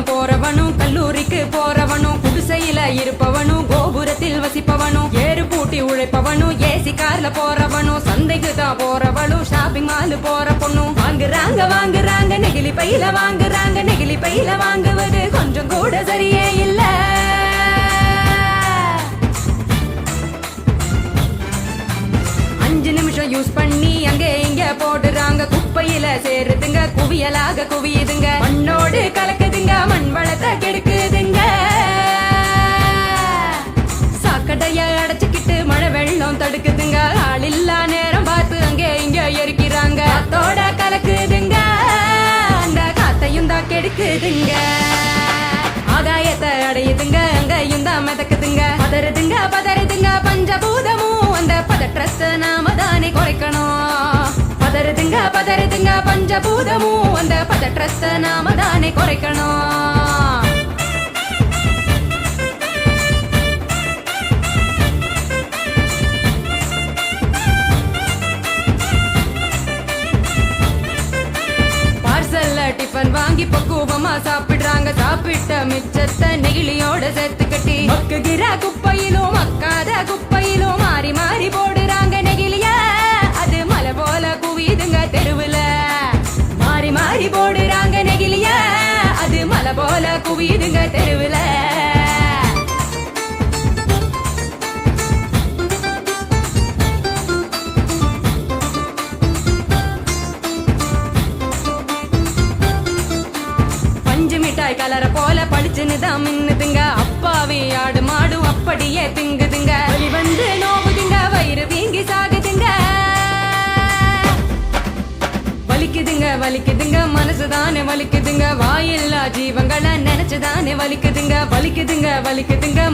பள்ளிக்கூடம் போறவனும் கல்லூரிக்கு போறவனும் குடிசையில இருப்பவனும் கோபுரத்தில் வசிப்பவனும் ஏறு பூட்டி உழைப்பவனும் ஏசி கார்ல போறவனும் சந்தைக்கு தான் போறவளும் ஷாப்பிங் மால் போற பொண்ணும் வாங்குறாங்க நெகிழி பையில வாங்குறாங்க நெகிழி பையில வாங்குவது கொஞ்சம் கூட சரியே இல்ல. யூஸ் பண்ணி அங்கே இங்க போடுறாங்க குப்பையில சேருதுங்க குவியலாக குவியுதுங்க மண்ணோடு கலக்குதுங்க மண் வளத்தை கெடுக்குதுங்க. சாக்கடைய அடைச்சுக்கிட்டு மழை வெள்ளம் தடுக்குதுங்க ஆள் இல்லா நேரம் பார்த்து அங்கே இங்க எரிக்கிறாங்க காத்தோட கலக்குதுங்க அந்த காத்தையும் தான் கெடுக்குதுங்க. ஆகாயத்தை அடையுதுங்க அங்கையும் தான் மிதக்குதுங்க பதறுதுங்க பஞ்சபூதமும் அந்த பதற்றத்தை நாம தானே குறைக்கணும். பதறுதுங்க பஞ்சபூதமும் அந்த பதற்றத்தை நாம தானே குறைக்கணும். டிஃபன் வாங்கி பக்குவமா சாப்பிடுறாங்க சாப்பிட்ட மிச்சத்தை நெகிழியோட சேர்த்து கட்டி மக்குகிற குப்பையிலும் மக்காத குப்பையிலும் மாறி மாறி போடுறாங்க நெகிழிய அது மலை போல குவியுதுங்க தெருவுல மாறி மாறி போடுறாங்க நெகிழிய அது மலை போல குவியுதுங்க தெருவுல. கலர போல படிச்சுன்னு தான் மின்னுதுங்க அப்பாவி ஆடு மாடும் அப்படியே திங்குதுங்க வலி வந்து நோவுதுங்க வயிறு வீங்கி சாகுதுங்க வலிக்குதுங்க மனசுதானே வலிக்குதுங்க வாயில்லா ஜீவங்களை நினைச்சுதானே வலிக்குதுங்க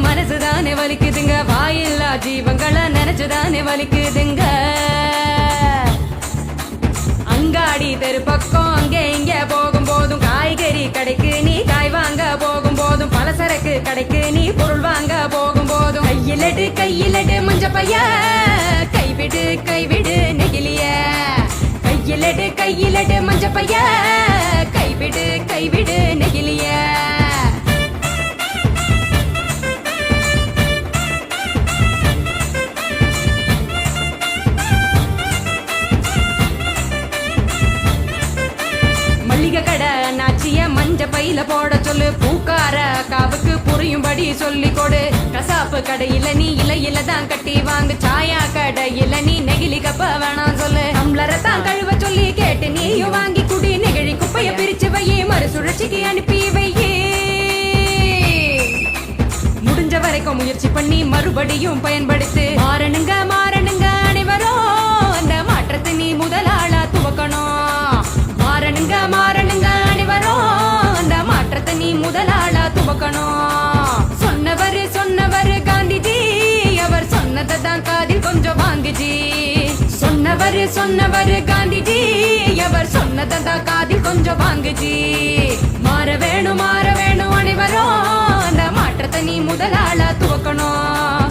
மனசுதானே வலிக்குதுங்க வாயில்லா ஜீவங்களை நினைச்சுதானே வலிக்குதுங்க. அங்காடி தெரு பக்கம் அங்கே இங்க போகும் போதும் காய்கறி கடைக்கு நீ காய் வாங்க போகும் போதும் பலசரக்கு கடைக்கு நீ பொருள் வாங்க போகும் போதும் கையிலடு மஞ்ச பைய கைவிடு நெகிழிய கையிலடு மஞ்ச பைய கைவிடு நெகிழிய. கடை நாச்சிய மஞ்ச பையில போட சொல்லு பூக்கார காவுக்கு புரியும்படி சொல்லி கொடு கசாப்பு கடையில நீ இலையில தான் கட்டி வாங்கு சாயா கடையில நீ நெகிழி கப்ப வேணாம் சொல்லு டம்ளரை தான் கழுவ சொல்லி கேட்டு நீயும் வாங்கி குடி நெகிழி குப்பைய பிரிச்சு வையே மறுசுழற்சிக்கு அனுப்பி வையே. முடிஞ்ச வரைக்கும் முயற்சி பண்ணி மறுபடியும் பயன்படுத்து மாறணுங்க அனைவரும் அந்த மாற்றத்தை நீ முதலாளா துவக்கணும். மாறணுங்க அனைவரும் அந்த மாற்றத்தை நீ முதலாளா துவக்கணும். சொன்னவர் காந்திஜி அவர் சொன்னதை தான் காதில் கொஞ்சம் வாங்குஜி சொன்னவர் காந்திஜி அவர் சொன்னதை தான் காதில் கொஞ்சம் வாங்குஜி. மாற வேணும் அனைவரும் அந்த மாற்றத்தை நீ முதலாளா துவக்கணும்.